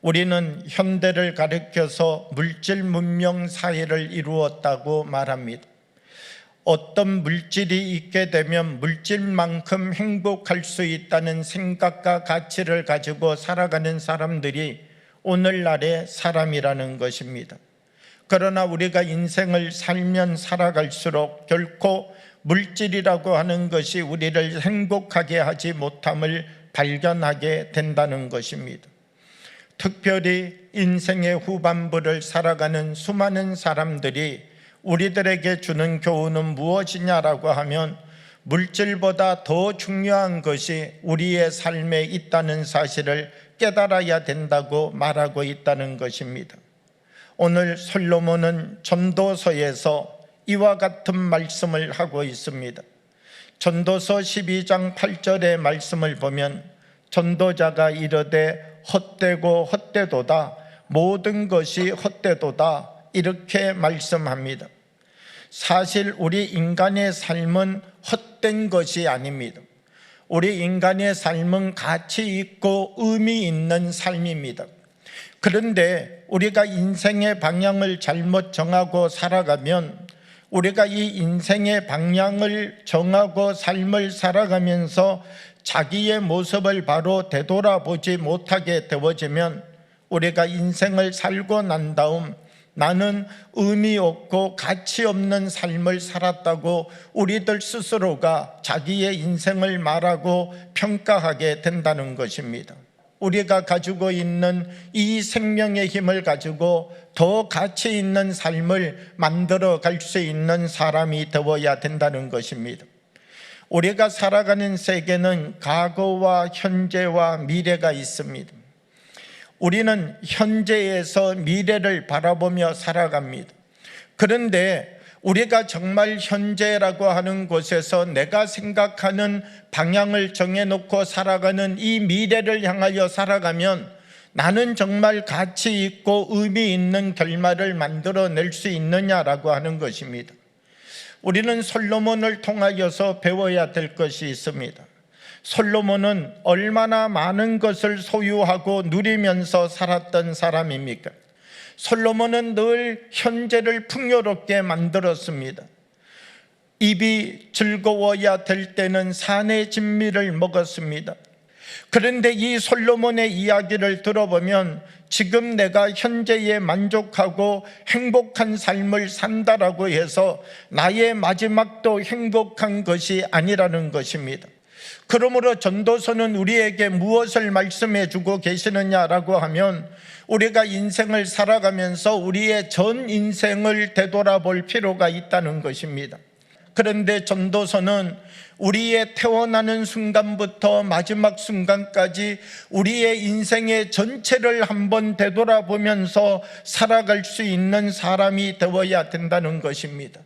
우리는 현대를 가리켜서 물질 문명 사회를 이루었다고 말합니다. 어떤 물질이 있게 되면 물질만큼 행복할 수 있다는 생각과 가치를 가지고 살아가는 사람들이 오늘날의 사람이라는 것입니다. 그러나 우리가 인생을 살면 살아갈수록 결코 물질이라고 하는 것이 우리를 행복하게 하지 못함을 발견하게 된다는 것입니다. 특별히 인생의 후반부를 살아가는 수많은 사람들이 우리들에게 주는 교훈은 무엇이냐라고 하면 물질보다 더 중요한 것이 우리의 삶에 있다는 사실을 깨달아야 된다고 말하고 있다는 것입니다. 오늘 솔로몬은 전도서에서 이와 같은 말씀을 하고 있습니다. 전도서 12장 8절의 말씀을 보면 전도자가 이르되 헛되고 헛되도다, 모든 것이 헛되도다, 이렇게 말씀합니다. 사실 우리 인간의 삶은 헛된 것이 아닙니다. 우리 인간의 삶은 가치 있고 의미 있는 삶입니다. 그런데 우리가 인생의 방향을 잘못 정하고 살아가면, 우리가 이 인생의 방향을 정하고 삶을 살아가면서 자기의 모습을 바로 되돌아보지 못하게 되어지면 우리가 인생을 살고 난 다음 나는 의미 없고 가치 없는 삶을 살았다고 우리들 스스로가 자기의 인생을 말하고 평가하게 된다는 것입니다. 우리가 가지고 있는 이 생명의 힘을 가지고 더 가치 있는 삶을 만들어 갈 수 있는 사람이 되어야 된다는 것입니다. 우리가 살아가는 세계는 과거와 현재와 미래가 있습니다. 우리는 현재에서 미래를 바라보며 살아갑니다. 그런데 우리가 정말 현재라고 하는 곳에서 내가 생각하는 방향을 정해놓고 살아가는 이 미래를 향하여 살아가면 나는 정말 가치 있고 의미 있는 결말을 만들어낼 수 있느냐라고 하는 것입니다. 우리는 솔로몬을 통하여서 배워야 될 것이 있습니다. 솔로몬은 얼마나 많은 것을 소유하고 누리면서 살았던 사람입니까? 솔로몬은 늘 현재를 풍요롭게 만들었습니다. 입이 즐거워야 될 때는 산의 진미를 먹었습니다. 그런데 이 솔로몬의 이야기를 들어보면 지금 내가 현재에 만족하고 행복한 삶을 산다라고 해서 나의 마지막도 행복한 것이 아니라는 것입니다. 그러므로 전도서는 우리에게 무엇을 말씀해 주고 계시느냐라고 하면 우리가 인생을 살아가면서 우리의 전 인생을 되돌아볼 필요가 있다는 것입니다. 그런데 전도서는 우리의 태어나는 순간부터 마지막 순간까지 우리의 인생의 전체를 한번 되돌아보면서 살아갈 수 있는 사람이 되어야 된다는 것입니다.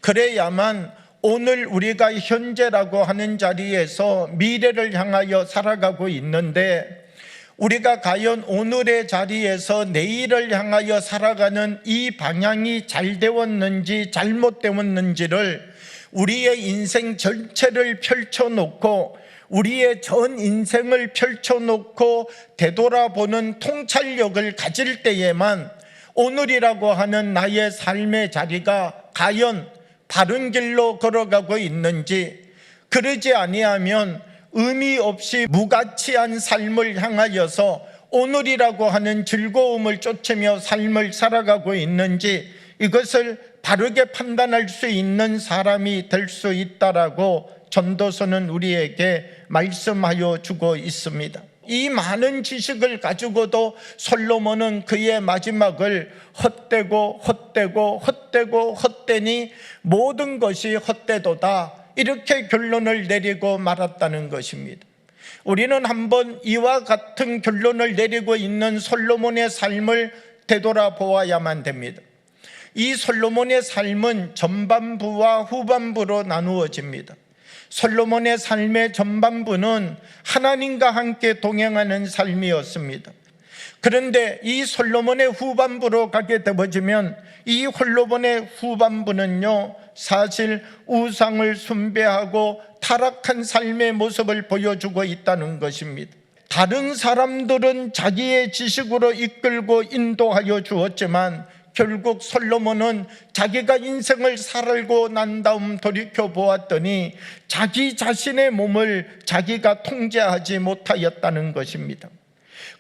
그래야만 오늘 우리가 현재라고 하는 자리에서 미래를 향하여 살아가고 있는데 우리가 과연 오늘의 자리에서 내일을 향하여 살아가는 이 방향이 잘 되었는지 잘못되었는지를 우리의 인생 전체를 펼쳐놓고 우리의 전 인생을 펼쳐놓고 되돌아보는 통찰력을 가질 때에만 오늘이라고 하는 나의 삶의 자리가 과연 바른 길로 걸어가고 있는지, 그러지 아니하면 의미 없이 무가치한 삶을 향하여서 오늘이라고 하는 즐거움을 쫓으며 삶을 살아가고 있는지 이것을 바르게 판단할 수 있는 사람이 될 수 있다라고 전도서는 우리에게 말씀하여 주고 있습니다. 이 많은 지식을 가지고도 솔로몬은 그의 마지막을 헛되고 헛되고 헛되고 헛되니 모든 것이 헛되도다, 이렇게 결론을 내리고 말았다는 것입니다. 우리는 한번 이와 같은 결론을 내리고 있는 솔로몬의 삶을 되돌아보아야만 됩니다. 이 솔로몬의 삶은 전반부와 후반부로 나누어집니다. 솔로몬의 삶의 전반부는 하나님과 함께 동행하는 삶이었습니다. 그런데 이 솔로몬의 후반부로 가게 되어지면 이 솔로몬의 후반부는요, 사실 우상을 숭배하고 타락한 삶의 모습을 보여주고 있다는 것입니다. 다른 사람들은 자기의 지식으로 이끌고 인도하여 주었지만 결국 솔로몬은 자기가 인생을 살고 난 다음 돌이켜 보았더니 자기 자신의 몸을 자기가 통제하지 못하였다는 것입니다.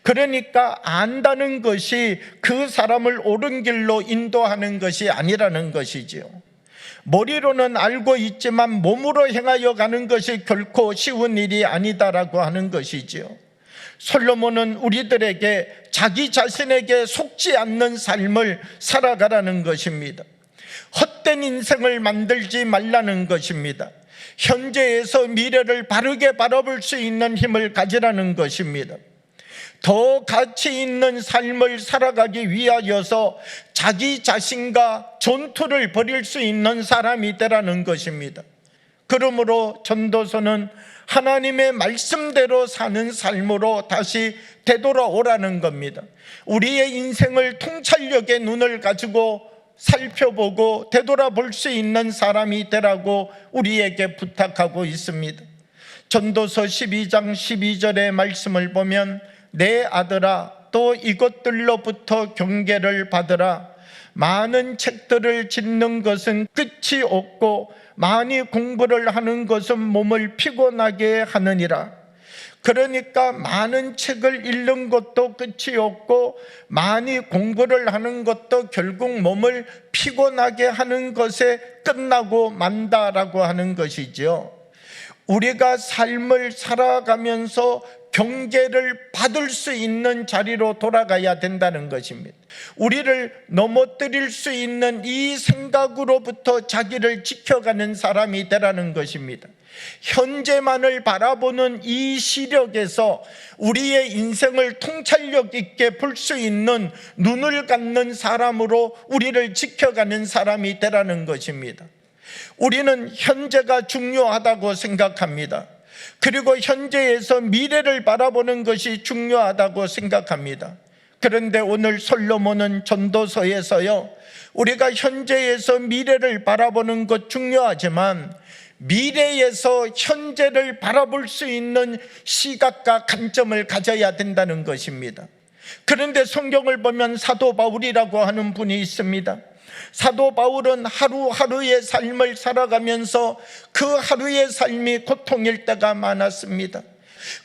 그러니까 안다는 것이 그 사람을 옳은 길로 인도하는 것이 아니라는 것이지요. 머리로는 알고 있지만 몸으로 행하여 가는 것이 결코 쉬운 일이 아니다라고 하는 것이지요. 솔로몬은 우리들에게 자기 자신에게 속지 않는 삶을 살아가라는 것입니다. 헛된 인생을 만들지 말라는 것입니다. 현재에서 미래를 바르게 바라볼 수 있는 힘을 가지라는 것입니다. 더 가치 있는 삶을 살아가기 위하여서 자기 자신과 전투를 벌일 수 있는 사람이 되라는 것입니다. 그러므로 전도서는 하나님의 말씀대로 사는 삶으로 다시 되돌아오라는 겁니다. 우리의 인생을 통찰력의 눈을 가지고 살펴보고 되돌아볼 수 있는 사람이 되라고 우리에게 부탁하고 있습니다. 전도서 12장 12절의 말씀을 보면 내 아들아 또 이것들로부터 경계를 받으라. 많은 책들을 짓는 것은 끝이 없고 많이 공부를 하는 것은 몸을 피곤하게 하느니라. 그러니까 많은 책을 읽는 것도 끝이 없고 많이 공부를 하는 것도 결국 몸을 피곤하게 하는 것에 끝나고 만다라고 하는 것이죠. 우리가 삶을 살아가면서 경계를 받을 수 있는 자리로 돌아가야 된다는 것입니다. 우리를 넘어뜨릴 수 있는 이 생각으로부터 자기를 지켜가는 사람이 되라는 것입니다. 현재만을 바라보는 이 시력에서 우리의 인생을 통찰력 있게 볼 수 있는 눈을 갖는 사람으로 우리를 지켜가는 사람이 되라는 것입니다. 우리는 현재가 중요하다고 생각합니다. 그리고 현재에서 미래를 바라보는 것이 중요하다고 생각합니다. 그런데 오늘 솔로몬은 전도서에서요, 우리가 현재에서 미래를 바라보는 것 중요하지만 미래에서 현재를 바라볼 수 있는 시각과 관점을 가져야 된다는 것입니다. 그런데 성경을 보면 사도 바울이라고 하는 분이 있습니다. 사도 바울은 하루하루의 삶을 살아가면서 그 하루의 삶이 고통일 때가 많았습니다.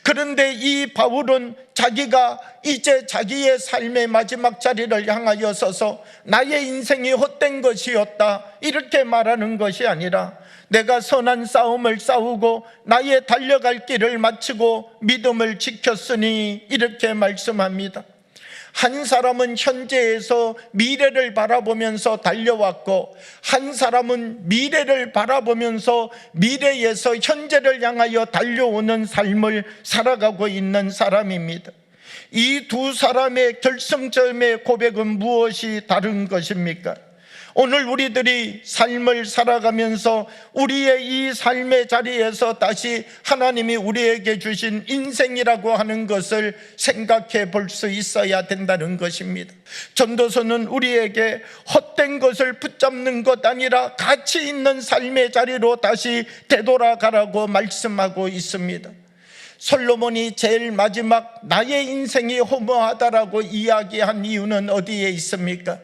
그런데 이 바울은 자기가 이제 자기의 삶의 마지막 자리를 향하여 서서 나의 인생이 헛된 것이었다 이렇게 말하는 것이 아니라 내가 선한 싸움을 싸우고 나의 달려갈 길을 마치고 믿음을 지켰으니 이렇게 말씀합니다. 한 사람은 현재에서 미래를 바라보면서 달려왔고 한 사람은 미래를 바라보면서 미래에서 현재를 향하여 달려오는 삶을 살아가고 있는 사람입니다. 이 두 사람의 결승점의 고백은 무엇이 다른 것입니까? 오늘 우리들이 삶을 살아가면서 우리의 이 삶의 자리에서 다시 하나님이 우리에게 주신 인생이라고 하는 것을 생각해 볼 수 있어야 된다는 것입니다. 전도서는 우리에게 헛된 것을 붙잡는 것 아니라 가치 있는 삶의 자리로 다시 되돌아가라고 말씀하고 있습니다. 솔로몬이 제일 마지막 나의 인생이 허무하다라고 이야기한 이유는 어디에 있습니까?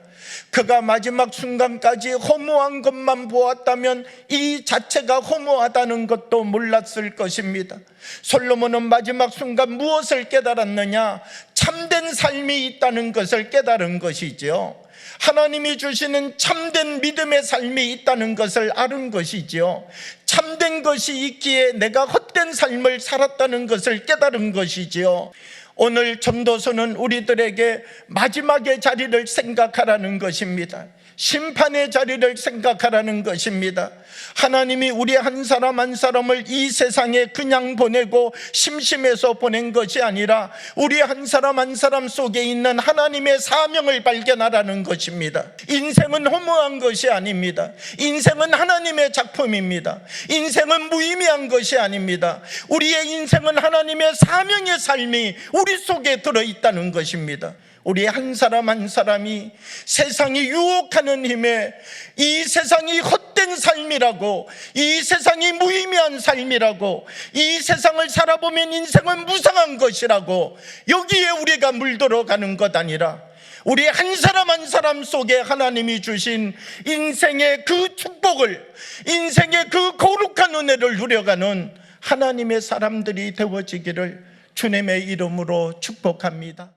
그가 마지막 순간까지 허무한 것만 보았다면 이 자체가 허무하다는 것도 몰랐을 것입니다. 솔로몬은 마지막 순간 무엇을 깨달았느냐? 참된 삶이 있다는 것을 깨달은 것이죠. 하나님이 주시는 참된 믿음의 삶이 있다는 것을 알은 것이죠. 참된 것이 있기에 내가 헛된 삶을 살았다는 것을 깨달은 것이죠. 오늘 전도서는 우리들에게 마지막의 자리를 생각하라는 것입니다. 심판의 자리를 생각하라는 것입니다. 하나님이 우리 한 사람 한 사람을 이 세상에 그냥 보내고 심심해서 보낸 것이 아니라 우리 한 사람 한 사람 속에 있는 하나님의 사명을 발견하라는 것입니다. 인생은 허무한 것이 아닙니다. 인생은 하나님의 작품입니다. 인생은 무의미한 것이 아닙니다. 우리의 인생은 하나님의 사명의 삶이 우리 속에 들어있다는 것입니다. 우리 한 사람 한 사람이 세상이 유혹하는 힘에 이 세상이 헛된 삶이라고, 이 세상이 무의미한 삶이라고, 이 세상을 살아보면 인생은 무상한 것이라고 여기에 우리가 물들어 가는 것 아니라 우리 한 사람 한 사람 속에 하나님이 주신 인생의 그 축복을, 인생의 그 거룩한 은혜를 누려가는 하나님의 사람들이 되어지기를 주님의 이름으로 축복합니다.